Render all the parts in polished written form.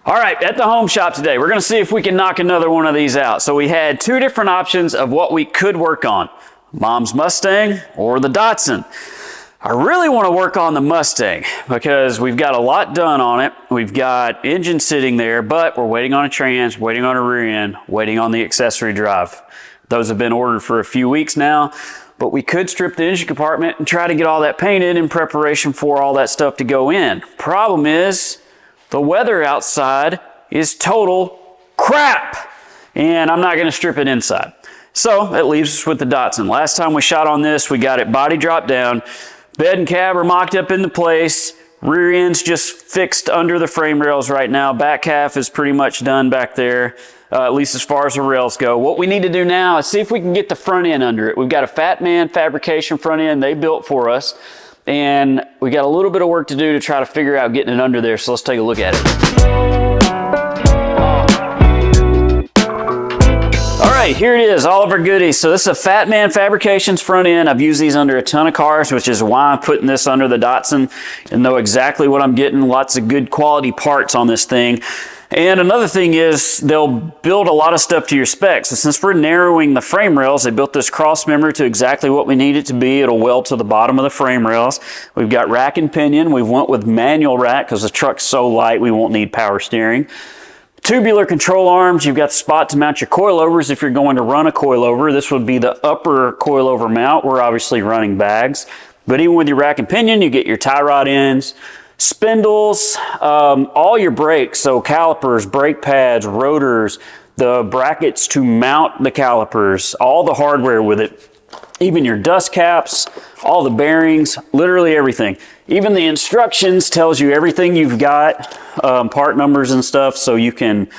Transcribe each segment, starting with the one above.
All right, at the home shop today, we're gonna see if we can knock another one of these out. So we had two different options of what we could work on, Mom's Mustang or the Datsun. I really wanna work on the Mustang because we've got a lot done on it. We've got engine sitting there, but we're waiting on a trans, waiting on a rear end, waiting on the accessory drive. Those have been ordered for a few weeks now, but we could strip the engine compartment and try to get all that painted in preparation for all that stuff to go in. Problem is, the weather outside is total crap, and I'm not gonna strip it inside. So that leaves us with the Datsun. Last time we shot on this, we got it body dropped down, bed and cab are mocked up into place, rear end's just fixed under the frame rails right now, back half is pretty much done back there, at least as far as the rails go. What we need to do now is see if we can get the front end under it. We've got a Fat Man Fabrication front end they built for us, and we got a little bit of work to do to try to figure out getting it under there, so let's take a look at it. All right, here it is, all of our goodies. So this is a Fat Man Fabrications front end. I've used these under a ton of cars, which is why I'm putting this under the Datsun and know exactly what I'm getting. Lots of good quality parts on this thing. And another thing is they'll build a lot of stuff to your specs. So since we're narrowing the frame rails, they built this cross member to exactly what we need it to be. It'll weld to the bottom of the frame rails. We've got rack and pinion. We went with manual rack because the truck's so light we won't need power steering. Tubular control arms. You've got the spot to mount your coilovers if you're going to run a coilover. This would be the upper coilover mount. We're obviously running bags. But even with your rack and pinion, you get your tie rod ends, spindles, all your brakes, so calipers, brake pads, rotors, the brackets to mount the calipers, all the hardware with it, even your dust caps, all the bearings, literally everything. Even the instructions tells you everything you've got, part numbers and stuff, so you can,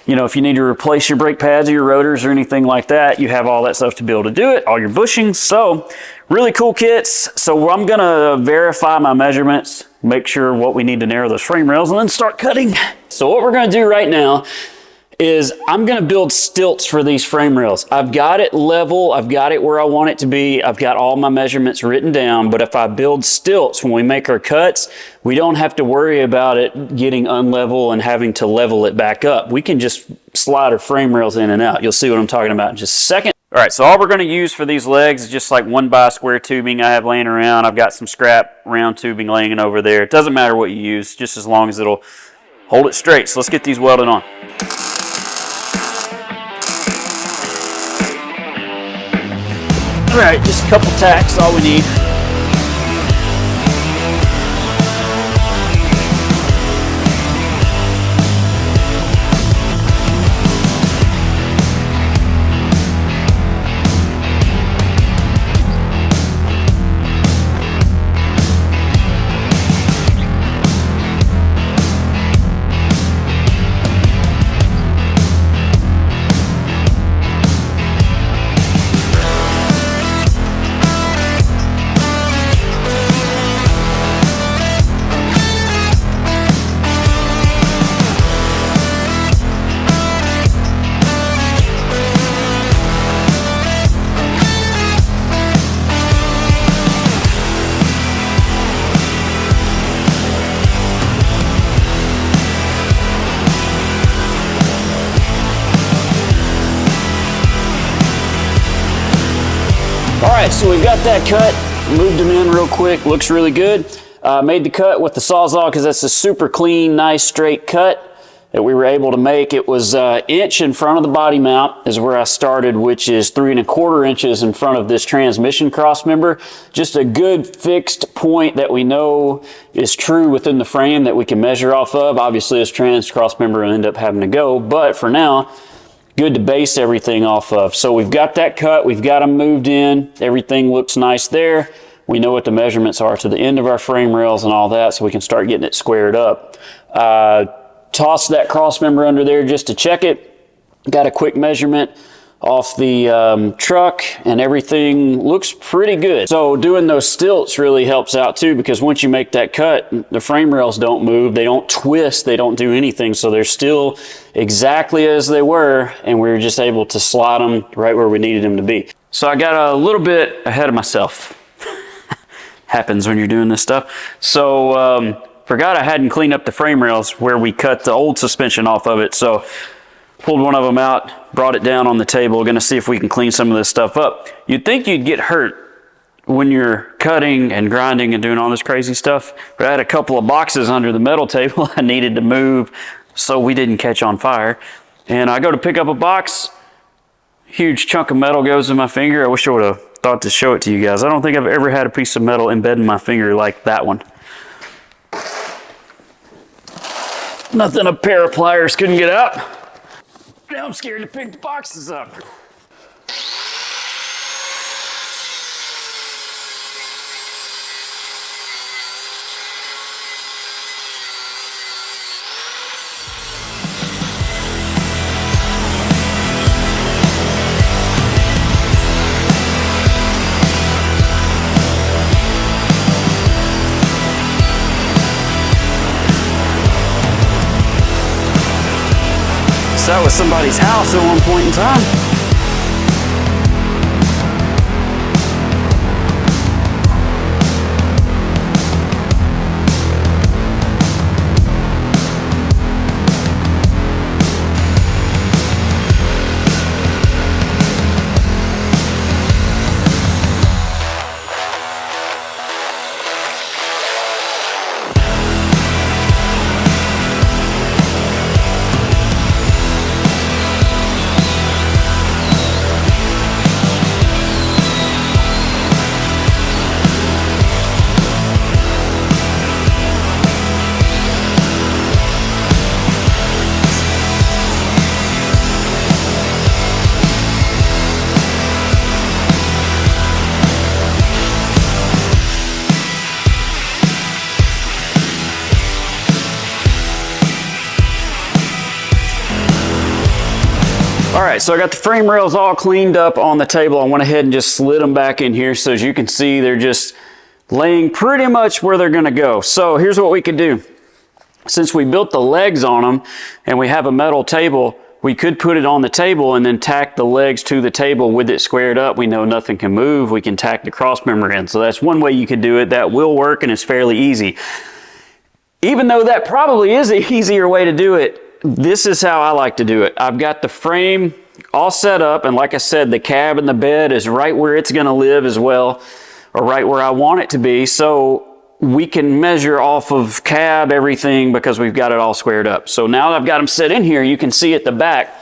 you know, if you need to replace your brake pads or your rotors or anything like that, you have all that stuff to be able to do it, all your bushings. So really cool kits. So I'm gonna verify my measurements, make sure what we need to narrow those frame rails, and then start cutting. So what we're gonna do right now is I'm gonna build stilts for these frame rails. I've got it level, I've got it where I want it to be, I've got all my measurements written down, but if I build stilts when we make our cuts, we don't have to worry about it getting unlevel and having to level it back up. We can just slide our frame rails in and out. You'll see what I'm talking about in just a second. All right, so all we're gonna use for these legs is just like 1x square tubing I have laying around. I've got some scrap round tubing laying over there. It doesn't matter what you use, just as long as it'll hold it straight. So let's get these welded on. All right, just a couple tacks, all we need. All right, so we've got that cut, moved them in real quick, looks really good. Made the cut with the Sawzall because that's a super clean, nice, straight cut that we were able to make. It was inch in front of the body mount is where I started, which is 3 1/4 inches in front of this transmission cross member. Just a good fixed point that we know is true within the frame that we can measure off of. Obviously, this trans cross member will end up having to go, but for now, good to base everything off of. So we've got that cut, we've got them moved in, everything looks nice there. We know what the measurements are to the end of our frame rails and all that, so we can start getting it squared up. Toss that cross member under there just to check it. Got a quick measurement off the truck, and everything looks pretty good. So doing those stilts really helps out too, because once you make that cut, the frame rails don't move, they don't twist, they don't do anything, so they're still exactly as they were, and we were just able to slide them right where we needed them to be. So I got a little bit ahead of myself. Happens when you're doing this stuff. So forgot I hadn't cleaned up the frame rails where we cut the old suspension off of it. So pulled one of them out, brought it down on the table, gonna see if we can clean some of this stuff up. You'd think you'd get hurt when you're cutting and grinding and doing all this crazy stuff, but I had a couple of boxes under the metal table I needed to move so we didn't catch on fire. And I go to pick up a box, huge chunk of metal goes in my finger. I wish I would have thought to show it to you guys. I don't think I've ever had a piece of metal embed in my finger like that one. Nothing a pair of pliers couldn't get out. Now I'm scared to pick the boxes up. That was somebody's house at one point in time. All right, so I got the frame rails all cleaned up on the table. I went ahead and just slid them back in here. So as you can see, they're just laying pretty much where they're gonna go. So here's what we could do. Since we built the legs on them and we have a metal table, we could put it on the table and then tack the legs to the table with it squared up. We know nothing can move. We can tack the cross member in. So that's one way you could do it. That will work and it's fairly easy. Even though that probably is an easier way to do it, this is how I like to do it. I've got the frame all set up, and like I said, the cab and the bed is right where it's gonna live as well, or right where I want it to be, so we can measure off of cab everything because we've got it all squared up. So now that I've got them set in here, you can see at the back,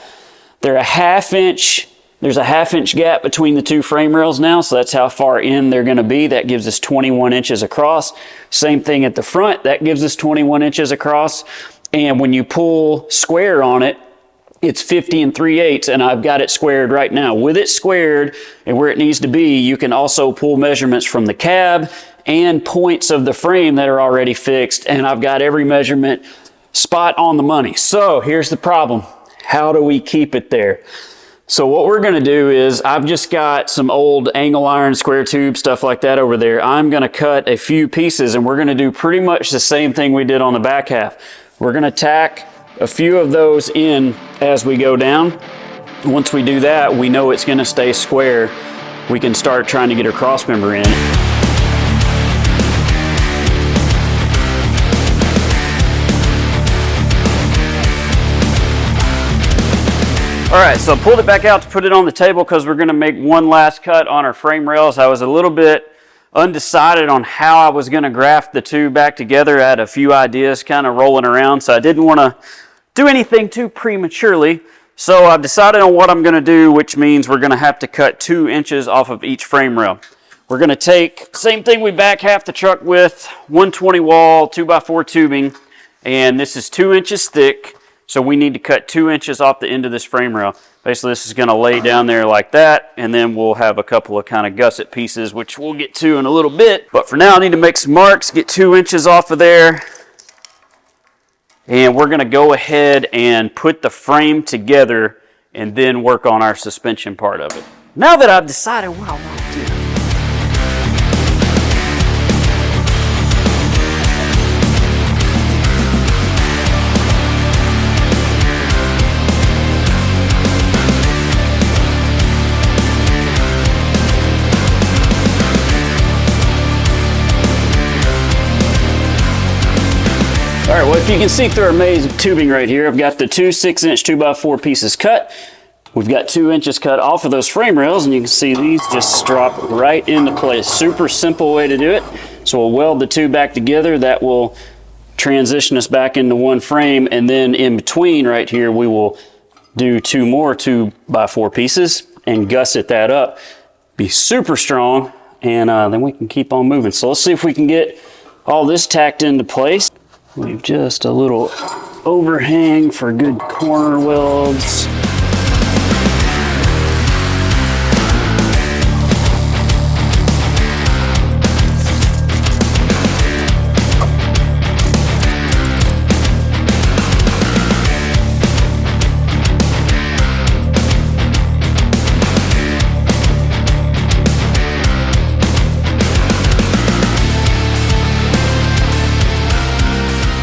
they're a there's a half inch gap between the two frame rails now, so that's how far in they're gonna be. That gives us 21 inches across. Same thing at the front, that gives us 21 inches across. And when you pull square on it, it's 50 3/8, and I've got it squared right now. With it squared and where it needs to be, you can also pull measurements from the cab and points of the frame that are already fixed, and I've got every measurement spot on the money. So here's the problem. How do we keep it there? So what we're gonna do is, I've just got some old angle iron, square tube, stuff like that over there. I'm gonna cut a few pieces, and we're gonna do pretty much the same thing we did on the back half. We're gonna tack a few of those in as we go down. Once we do that, we know it's gonna stay square. We can start trying to get our cross member in. All right, so I pulled it back out to put it on the table because we're gonna make one last cut on our frame rails. I was a little bit undecided on how I was gonna graft the two back together. I had a few ideas kind of rolling around, so I didn't wanna do anything too prematurely. So I've decided on what I'm gonna do, which means we're gonna have to cut 2 inches off of each frame rail. We're gonna take, same thing we back half the truck with, 120 wall, 2x4 tubing, and this is 2 inches thick. So we need to cut 2 inches off the end of this frame rail. Basically, this is gonna lay down there like that, and then we'll have a couple of kind of gusset pieces, which we'll get to in a little bit. But for now, I need to make some marks, get 2 inches off of there. And we're gonna go ahead and put the frame together and then work on our suspension part of it. Now that I've decided what I want to do, if you can see through our maze of tubing right here, I've got the two 6-inch 2x4 pieces cut. We've got 2 inches cut off of those frame rails, and you can see these just drop right into place. Super simple way to do it. So we'll weld the two back together. That will transition us back into one frame, and then in between right here, we will do 2 more 2x4 pieces and gusset that up. Be super strong, and then we can keep on moving. So let's see if we can get all this tacked into place. Leave just a little overhang for good corner welds.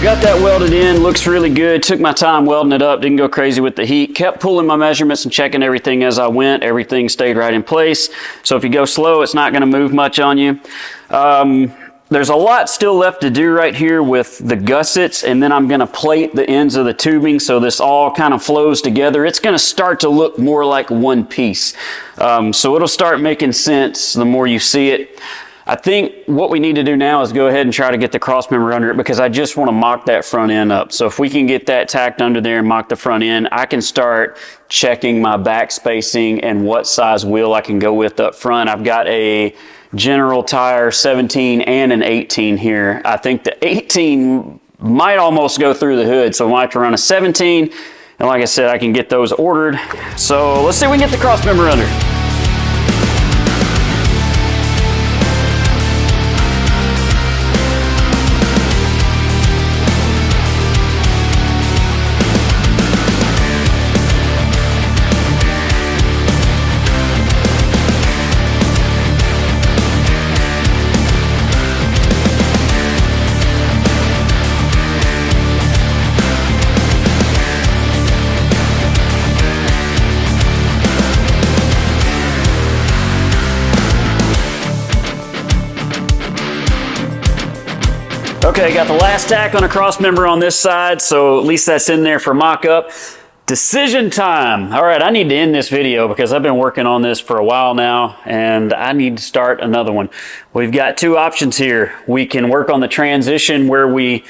Got that welded in, looks really good. Took my time welding it up, didn't go crazy with the heat. Kept pulling my measurements and checking everything as I went. Everything stayed right in place. So if you go slow, it's not gonna move much on you. There's a lot still left to do right here with the gussets, and then I'm gonna plate the ends of the tubing so this all kind of flows together. It's gonna start to look more like one piece. So it'll start making sense the more you see it. I think what we need to do now is go ahead and try to get the cross member under it, because I just want to mock that front end up. So if we can get that tacked under there and mock the front end, I can start checking my back spacing and what size wheel I can go with up front. I've got a General Tire 17 and an 18 here. I think the 18 might almost go through the hood, so I might have to run a 17. And like I said, I can get those ordered. So let's see if we can get the cross member under. Okay, got the last tack on a cross member on this side, so at least that's in there for mock-up. Decision time. All right, I need to end this video because I've been working on this for a while now, and I need to start another one. We've got 2 options here. We can work on the transition where we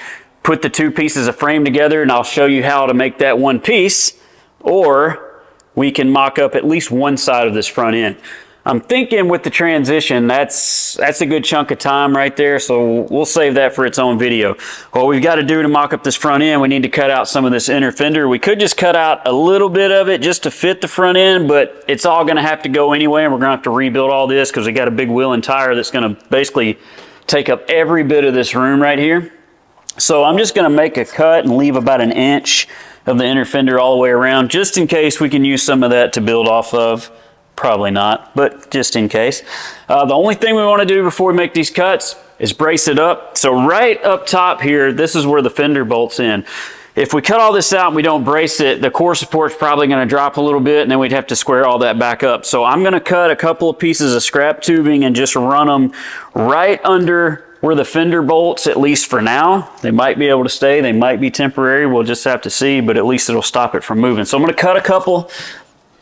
put the 2 pieces of frame together, and I'll show you how to make that one piece, or we can mock up at least one side of this front end. I'm thinking with the transition, that's a good chunk of time right there, so we'll save that for its own video. What we've got to do to mock up this front end, we need to cut out some of this inner fender. We could just cut out a little bit of it just to fit the front end, but it's all going to have to go anyway, and we're going to have to rebuild all this because we got a big wheel and tire that's going to basically take up every bit of this room right here. So I'm just going to make a cut and leave about 1 inch of the inner fender all the way around, just in case we can use some of that to build off of. Probably not, but just in case. The only thing we want to do before we make these cuts is brace it up. So right up top here, this is where the fender bolts in. If we cut all this out and we don't brace it, the core support's probably going to drop a little bit, and then we'd have to square all that back up. So I'm going to cut a couple of pieces of scrap tubing and just run them right under where the fender bolts, at least for now. They might be able to stay, they might be temporary, we'll just have to see, but at least it'll stop it from moving. So I'm going to cut a couple,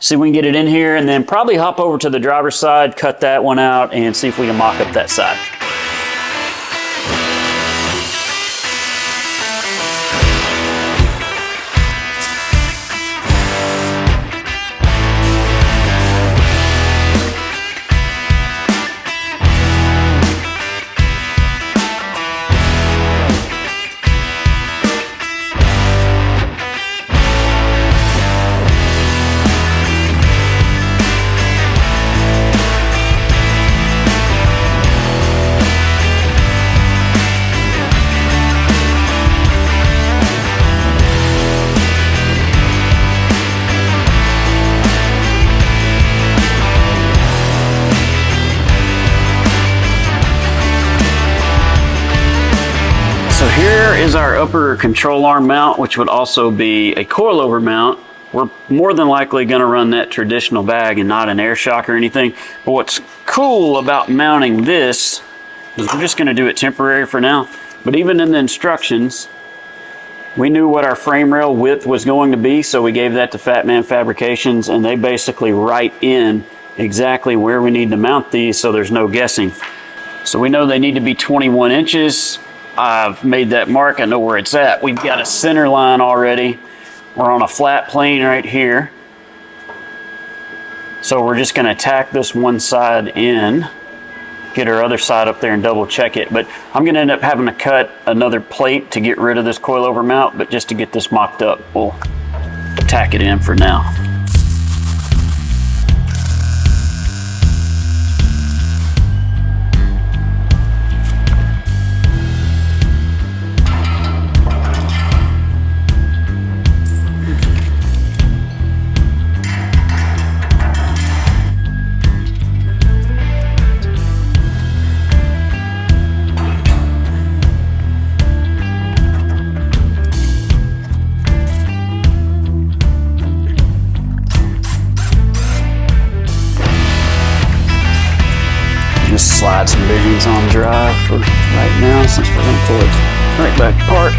see if we can get it in here, and then probably hop over to the driver's side, cut that one out, and see if we can mock up that side. Here is our upper control arm mount, which would also be a coilover mount. We're more than likely going to run that traditional bag and not an air shock or anything. But what's cool about mounting this is we're just going to do it temporary for now. But even in the instructions, We knew what our frame rail width was going to be, so we gave that to Fat Man Fabrications, and they basically write in exactly where we need to mount these, so there's no guessing. So we know they need to be 21 inches. I've made that mark. I know where it's at. We've got a center line already. We're on a flat plane right here. So we're just going to tack this one side in, get our other side up there and double check it. But I'm going to end up having to cut another plate to get rid of this coilover mount, but just to get this mocked up, we'll tack it in for now. Just slide some bearings on drive for right now, since we're going to pull it right back apart.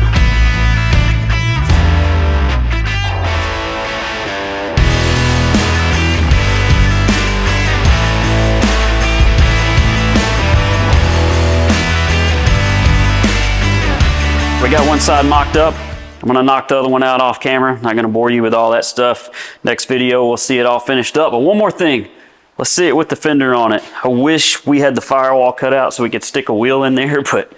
We got one side mocked up. I'm going to knock the other one out off camera. Not going to bore you with all that stuff. Next video, we'll see it all finished up. But one more thing. Let's see it with the fender on it. I wish we had the firewall cut out so we could stick a wheel in there, but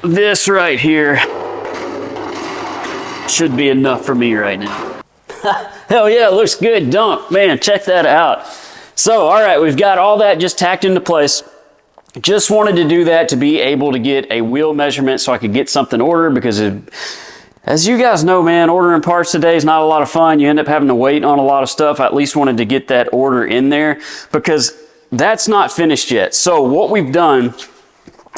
this right here should be enough for me right now. Hell yeah, it looks good. Dunk, man, check that out. So, all right, we've got all that just tacked into place. Just wanted to do that to be able to get a wheel measurement so I could get something ordered, because as you guys know, man, ordering parts today is not a lot of fun. You end up having to wait on a lot of stuff. I at least wanted to get that order in there because that's not finished yet. So what we've done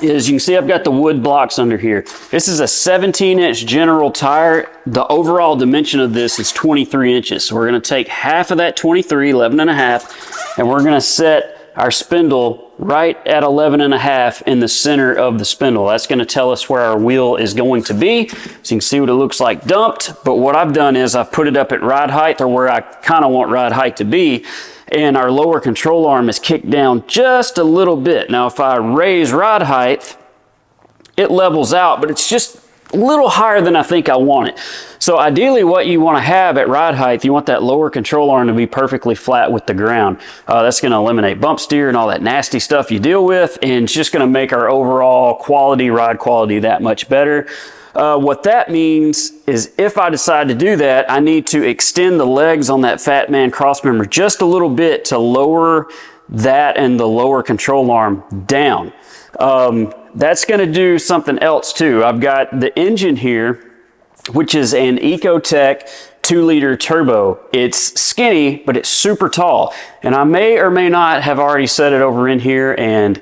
is, you can see I've got the wood blocks under here. This is a 17-inch general tire. The overall dimension of this is 23 inches. So we're going to take half of that 23, 11 and a half, and we're going to set our spindle right at 11 and a half in the center of the spindle. That's going to tell us where our wheel is going to be. So you can see what it looks like dumped. But what I've done is I've put it up at ride height, or where I kind of want ride height to be. And our lower control arm is kicked down just a little bit. Now, if I raise ride height, it levels out, but it's just a little higher than I think I want it. So ideally what you want to have at ride height, you want that lower control arm to be perfectly flat with the ground. That's going to eliminate bump steer and all that nasty stuff you deal with, and it's just going to make our overall quality, ride quality, that much better. What that means is, if I decide to do that, I need to extend the legs on that Fat Man crossmember just a little bit to lower that and the lower control arm down. That's going to do something else too. I've got the engine here, which is an Ecotech 2-liter turbo. It's skinny, but it's super tall. And I may or may not have already set it over in here, and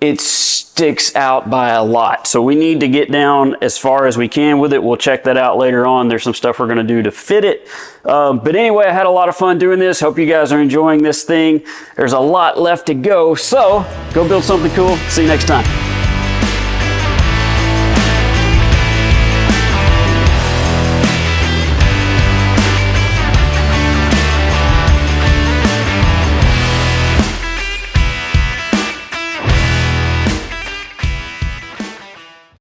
it sticks out by a lot. So we need to get down as far as we can with it. We'll check that out later on. There's some stuff we're going to do to fit it. But anyway, I had a lot of fun doing this. Hope you guys are enjoying this thing. There's a lot left to go. So go build something cool. See you next time.